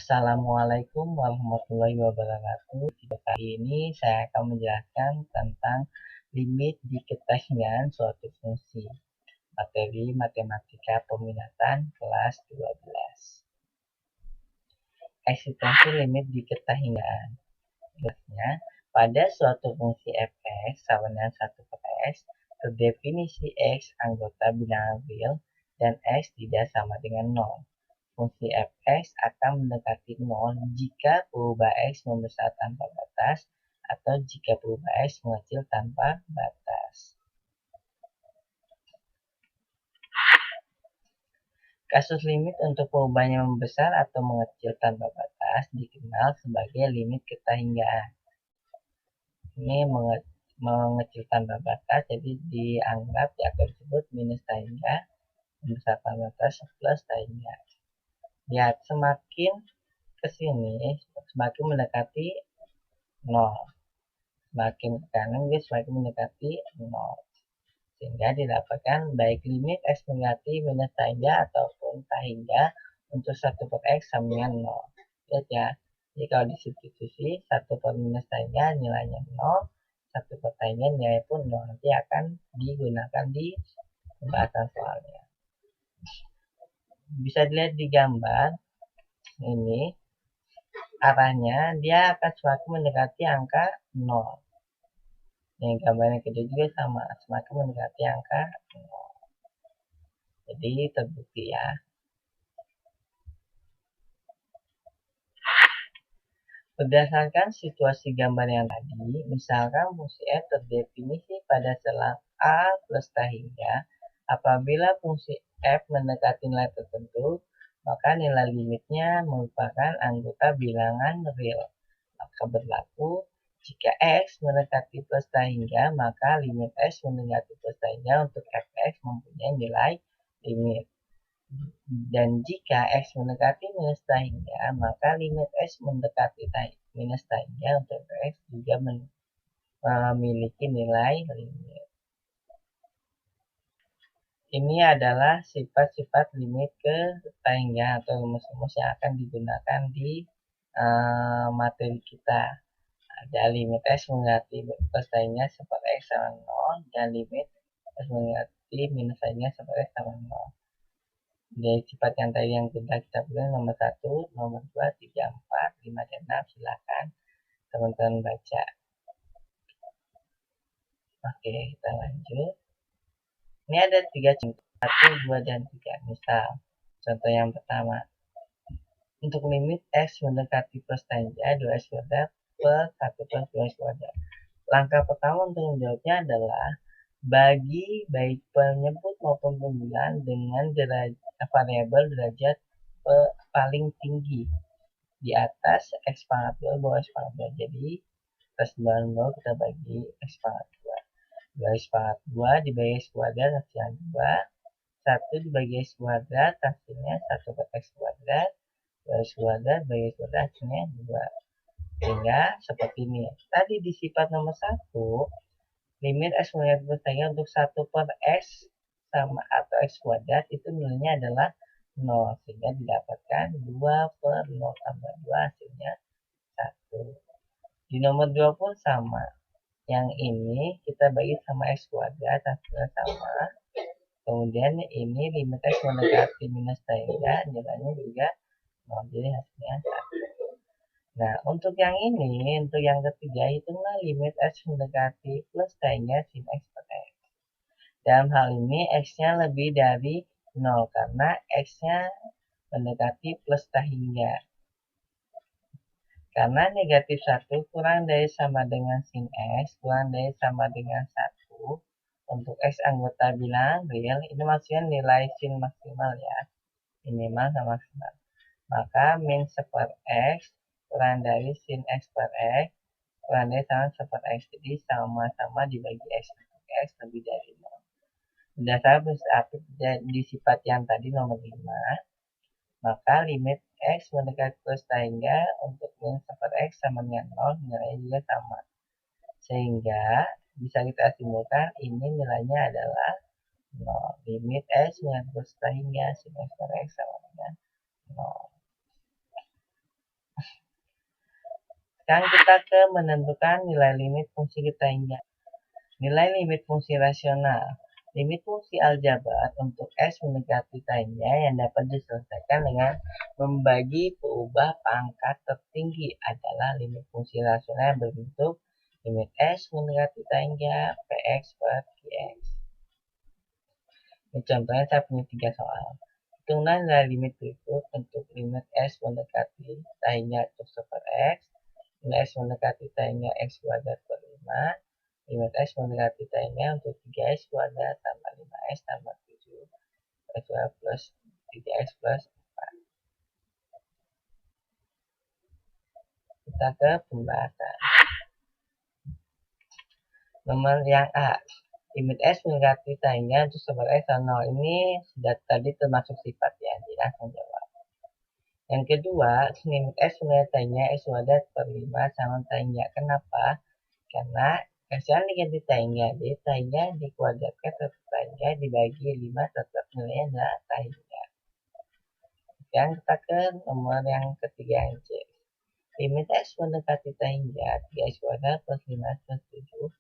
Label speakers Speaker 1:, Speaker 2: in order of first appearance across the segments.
Speaker 1: Assalamualaikum warahmatullahi wabarakatuh. Kali ini saya akan menjelaskan tentang limit diketahuan suatu fungsi. Materi matematika peminatan kelas 12. Eksistensi limit diketahuan. Jelasnya, pada suatu fungsi fx sama dengan 1 per x, terdefinisi x anggota bilangan real dan x tidak sama dengan 0. Fungsi fx akan mendekati 0 jika perubahan x membesar tanpa batas atau jika perubahan x mengecil tanpa batas. Kasus limit untuk perubahan yang membesar atau mengecil tanpa batas dikenal sebagai limit ketahinggaan. Ini mengecil tanpa batas, jadi dianggap akan disebut minus tahingga, membesar tanpa batas plus tahingga. Lihat, semakin ke sini semakin mendekati 0, semakin ke kanan dia semakin mendekati 0, sehingga didapatkan baik limit x mendekati minus tahingga ataupun tahingga untuk 1 per x sama dengan 0. Lihat ya, jadi kalau disubstitusi 1 per minus tahingga nilainya 0, 1 per tahingga nilai pun 0, nanti akan digunakan di pembahasan soalnya. Bisa dilihat di gambar ini, arahnya dia akan semakin mendekati angka 0. Yang gambar yang kedua juga sama, semakin mendekati angka 0. Jadi terbukti ya. Berdasarkan situasi gambar yang tadi, misalkan fungsi f terdefinisi pada selang a plus tahingga. Apabila fungsi f mendekati nilai tertentu, maka nilai limitnya merupakan anggota bilangan real. Maka berlaku jika x mendekati plus tahingga, maka limit x mendekati plus tahingga untuk fx mempunyai nilai limit. Dan jika x mendekati minus tahingga, maka limit x mendekati minus tahingga untuk x juga memiliki nilai limit. Ini adalah sifat-sifat limit ketahingga atau rumus-rumus yang akan digunakan di materi kita. Ada limit x mendekati plus tahingga seperti x sama 0 dan limit x mendekati minus tahingga seperti x sama 0. Jadi sifat yang tadi yang sudah kita pilih nomor 1, nomor 2, 3, 4, 5, dan 6. Silakan teman-teman baca. Oke, kita lanjut. Ini ada 3 contoh, 1, 2, dan 3. Misal, contoh yang pertama. Untuk limit x mendekati plus tahingga 2x kuadrat plus 1 plus 2x kuadrat. Langkah pertama untuk menjawabnya adalah bagi baik penyebut maupun pembilang dengan variabel derajat paling tinggi di atas x pangkat 2 bawah x pangkat 2. Jadi plus 90 kita bagi x pangkat 2. 2x pangkat 2 dibagi x kuadrat hasilnya 2. 1 dibagi x kuadrat hasilnya 1 per x kuadrat. 2x kuadrat bagi x kuadrat hasilnya 2. Sehingga seperti ini. Tadi di sifat nomor 1, limit x mendekati plus tahingga untuk 1 per x sama atau x kuadrat itu nilainya adalah 0, sehingga didapatkan 2 per 0 tambah 2 hasilnya 1. Di nomor 2 pun sama, yang ini kita bagi sama x kuadrat hasilnya sama, kemudian ini limit x mendekati minus tahingga nilainya juga 0, jadi hasilnya 1. Nah, untuk yang ini, untuk yang ketiga, hitunglah limit x mendekati plus tahingga sin x per x. Dalam hal ini, x-nya lebih dari 0, karena x-nya mendekati plus tahingga. Karena negatif 1 kurang dari sama dengan sin x, kurang dari sama dengan 1, untuk x anggota bilangan real, ini maksudnya nilai sin maksimal ya, minimal sama maksimal. Maka min 1 per x kurang dari sin x per x kurang dari sama 1 per x, jadi sama-sama dibagi x untuk x lebih dari 0. Berdasarkan di sifat yang tadi nomor 5, maka limit x mendekati plus tahingga untuk min 1 per x sama dengan 0 nilainya juga sama, sehingga bisa kita simpulkan ini nilainya adalah 0. Limit x mendekati plus tahingga sin x per x sama dengan 0. Sekarang kita ke menentukan nilai limit fungsi kita hingga. Nilai limit fungsi rasional. Limit fungsi aljabar untuk S mendekati tanya yang dapat diselesaikan dengan membagi peubah pangkat tertinggi adalah limit fungsi rasional yang berbentuk limit S mendekati tanya Px per Qx. Ini contohnya saya punya 3 soal. Hitunglah nilai limit berikut untuk limit S mendekati tanya X per X, nilai S mendekati tanya X kuadrat per 5, limit S mendekati tanya untuk 3x kuadrat tambah 5x tambah 7 plus 3x plus 4. Kita ke pembahasan. Nomor yang A, limit S mendekati tanya untuk per X 0. Ini sudah tadi termasuk sifat ya, jadi langsung jawab. Yang kedua, limit S mendekati tanya X kuadrat per 5 sama tanya. Kenapa? Karena Kasihan diganti tanya, jadi tanya dikuadratkan tetap tanya dibagi 5 tetap nilainya adalah tanya. Sekarang kita ke nomor yang ketiga C. Limit S mendekati tanya 3x kuadrat plus 5x plus 7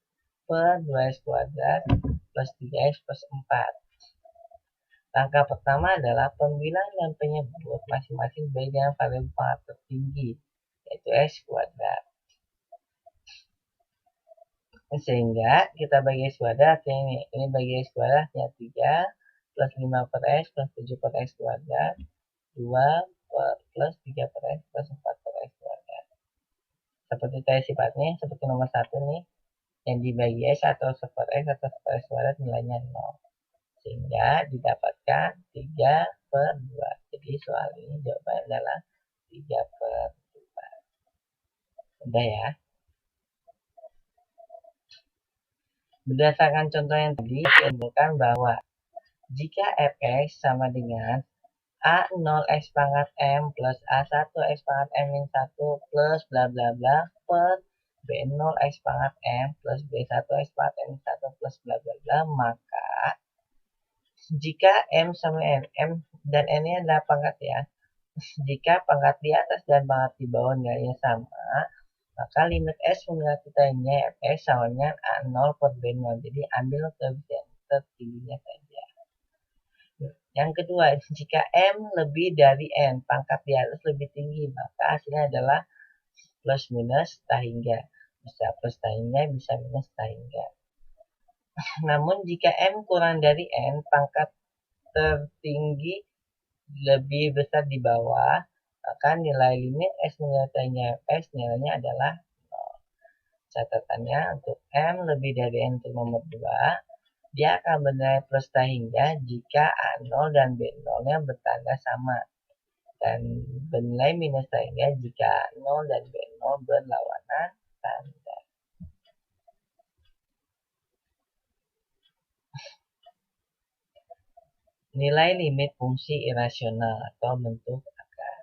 Speaker 1: per 2x kuadrat plus 3x plus 4. Langkah pertama adalah pembilang dan penyebut masing-masing baik dengan variabel pangkat tertinggi, yaitu x kuadrat. Sehingga kita bagi x kuadrat ini bagi x kuadrat ya 3 plus 5 per x plus 7 per x kuadrat 2 plus 3 per x plus 4 per x kuadrat. Seperti tadi sifatnya, seperti nomor 1 nih, yang dibagi x atau per x atau per x kuadrat nilainya 0. Sehingga didapatkan 3 per 2. Jadi soal ini jawabannya adalah 3 per 2. Udah ya. Berdasarkan contoh yang tadi, ditentukan bahwa jika fx sama dengan A0x pangkat M plus A1x pangkat M min 1 plus bla bla bla per B0x pangkat M plus B1x pangkat M min 1 plus bla bla bla, maka jika M sama M dan N ini adalah pangkat ya, jika pangkat di atas dan pangkat di bawah nilainya sama, maka limit S mendekati tanya fx sama dengan A0 per B0. Jadi ambil koefisien tertingginya saja. Yang kedua, jika M lebih dari N, pangkat di atas lebih tinggi, maka hasilnya adalah plus minus tak hingga. Bisa plus tak hingga, bisa minus tak hingga. Namun jika M kurang dari N, pangkat tertinggi lebih besar di bawah, maka nilai limit S mendekati fx nilainya adalah 0. Catatannya untuk M lebih dari N untuk nomor 2, dia akan bernilai plus tak hingga jika A0 dan B0-nya bertanda sama, dan bernilai minus tak hingga jika A0 dan B0 berlawanan tanda. Nilai limit fungsi irasional atau bentuk akar.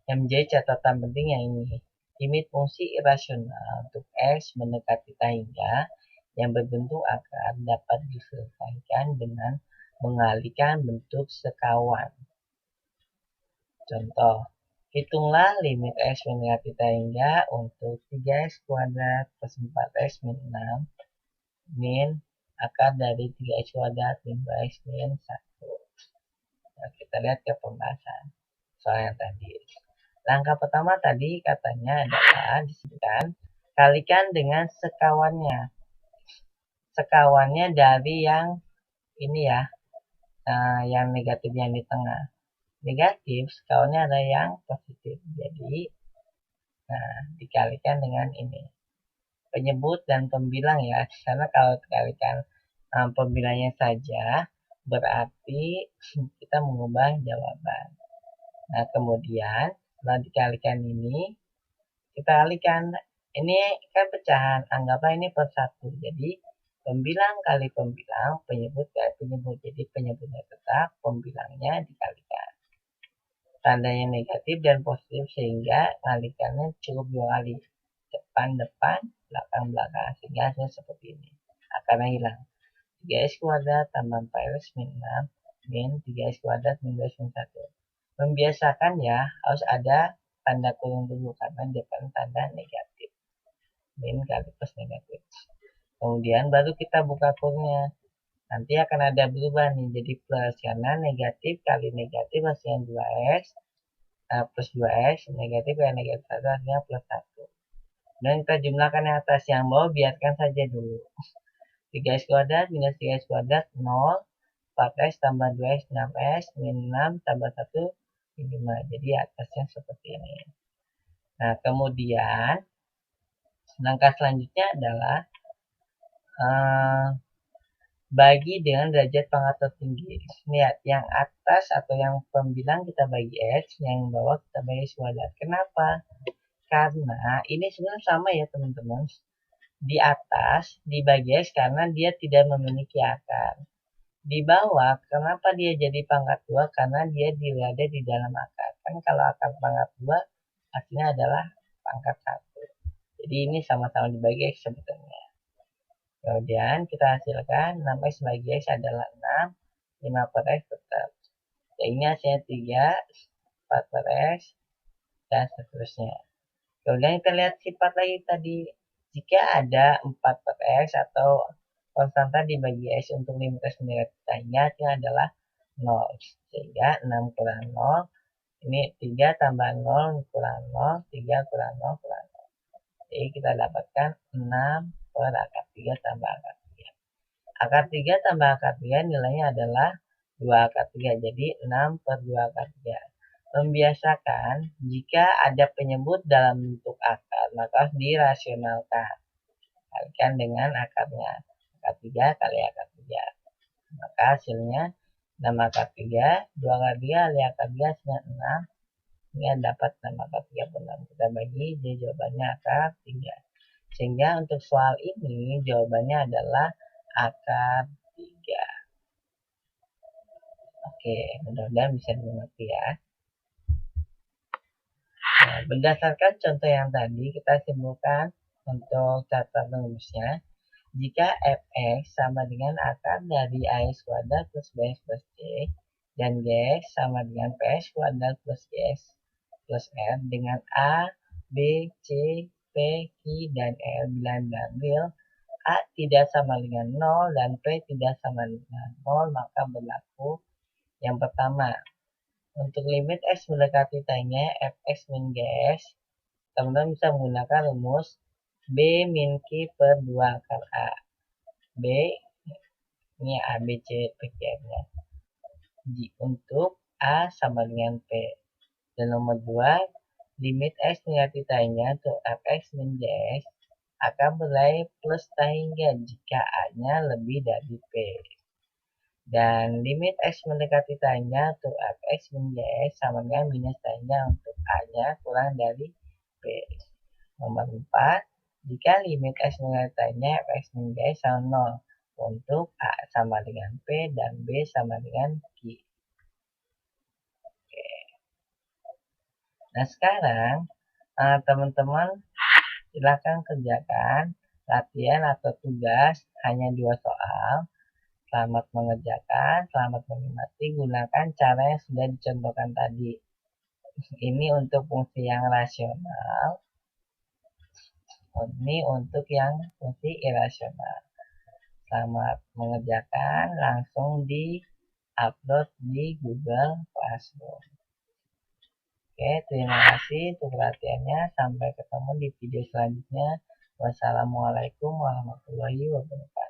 Speaker 1: Yang menjadi catatan penting yang ini, limit fungsi irasional untuk X mendekati tak hingga yang berbentuk akar dapat diselesaikan dengan mengalihkan bentuk sekawan. Contoh, hitunglah limit X mendekati tak hingga untuk 3x kuadrat plus 4x min 6 min akar dari 3x kuadrat min 2x min 1. Nah, kita lihat ke pembahasan soal yang tadi. Langkah pertama tadi katanya adalah disebutkan kalikan dengan sekawannya. Sekawannya dari yang ini ya, yang negatif yang di tengah. Negatif sekawannya ada yang positif. Jadi, dikalikan dengan ini. Penyebut dan pembilang ya, karena kalau dikalikan pembilangnya saja, berarti kita mengubah jawaban. Nah, kemudian setelah dikalikan ini, kita kalikan, ini kan pecahan, anggaplah ini per 1. Jadi, pembilang kali pembilang, penyebut kali penyebut. Jadi, penyebutnya tetap, pembilangnya dikalikan. Tandanya negatif dan positif sehingga kalikannya cukup 2 kali. Depan-depan, belakang-belakang. Sehingga hasilnya seperti ini. Akarnya hilang. 3x kuadrat tambah 4x min 6 min 3x kuadrat min 2x min 1. Membiasakan ya, harus ada tanda kurung dulu karena depan tanda negatif. Min kali plus negatif. Kemudian baru kita buka kurungnya. Nanti akan ada berubah nih jadi plus karena negatif kali negatif hasilnya 2x plus 2x, negatif kali negatif 1 hasilnya plus 1. Dan kita jumlahkan yang atas, yang bawah biarkan saja dulu. 3x kuadrat minus 3x kuadrat 0, 4x tambah 2x 6x, min 6 tambah 1 5. Jadi atasnya seperti ini. Nah, kemudian langkah selanjutnya adalah bagi dengan derajat pangkat tertinggi. Lihat, yang atas atau yang pembilang kita bagi x, yang bawah kita bagi x kuadrat. Kenapa? Karena ini sebenarnya sama ya teman-teman. Di atas dibagi x karena dia tidak memiliki akar. Di bawah, kenapa dia jadi pangkat 2? Karena dia berada di dalam akar. Kan kalau akar pangkat 2, artinya adalah pangkat 1. Jadi ini sama-sama dibagi x sebetulnya. Kemudian kita hasilkan 6x bagi x adalah 6, 5 per x tetap. Ini hasilnya 3, 4 per x, dan seterusnya. Kemudian kita lihat sifat lagi tadi. Jika ada 4 per x atau konstanta dibagi x untuk limit x negatifnya adalah 0. Sehingga 6 kurang 0, ini 3 tambah 0 kurang 0, 3 kurang 0 kurang 0. Jadi kita dapatkan 6 per akar 3 tambah akar 3. Akar 3 tambah akar 3 nilainya adalah 2 akar 3. Jadi 6 per 2 akar 3. Membiasakan jika ada penyebut dalam bentuk akar, maka harus dirasionalkan. Kalikan dengan akarnya. Akar 3 kali akar 3. Maka hasilnya 6 akar 3, 2 akar 3 kali akar 3 hasilnya 6. Ini dapat 6 akar 3 per 6. Kita bagi, jadi jawabannya akar 3. Sehingga untuk soal ini jawabannya adalah akar 3. Oke, mudah-mudahan bisa dimengerti ya. Nah, berdasarkan contoh yang tadi, kita simpulkan untuk cara rumusnya. Jika fx sama dengan akar dari ax kuadrat plus bx plus c, dan gx sama dengan px kuadrat plus gx plus r dengan a, b, c, p, q, dan r bila diambil a tidak sama dengan 0 dan p tidak sama dengan 0, maka berlaku yang pertama. Untuk limit x mendekati tanya fx min gx, teman-teman bisa menggunakan rumus b min q per 2 akar a. B ini a, b, c, p, q, nya. Untuk a sama dengan p. Dan nomor 2, limit x negatif tanya untuk fx min gx akan berlaku plus tangga jika a-nya lebih dari p. Dan limit x mendekati tanya untuk fx min gx sama dengan minus tanya untuk a-nya kurang dari p. Nomor 4, jika limit x mendekati tanya fx min gx sama 0 untuk a sama dengan p dan b sama dengan q. Oke. Nah sekarang teman-teman silakan kerjakan latihan atau tugas hanya 2 soal. Selamat mengerjakan, selamat menikmati, gunakan cara yang sudah dicontohkan tadi. Ini untuk fungsi yang rasional, ini untuk yang fungsi irasional. Selamat mengerjakan, langsung di-upload di Google Classroom. Oke, terima kasih untuk perhatiannya. Sampai ketemu di video selanjutnya. Wassalamualaikum warahmatullahi wabarakatuh.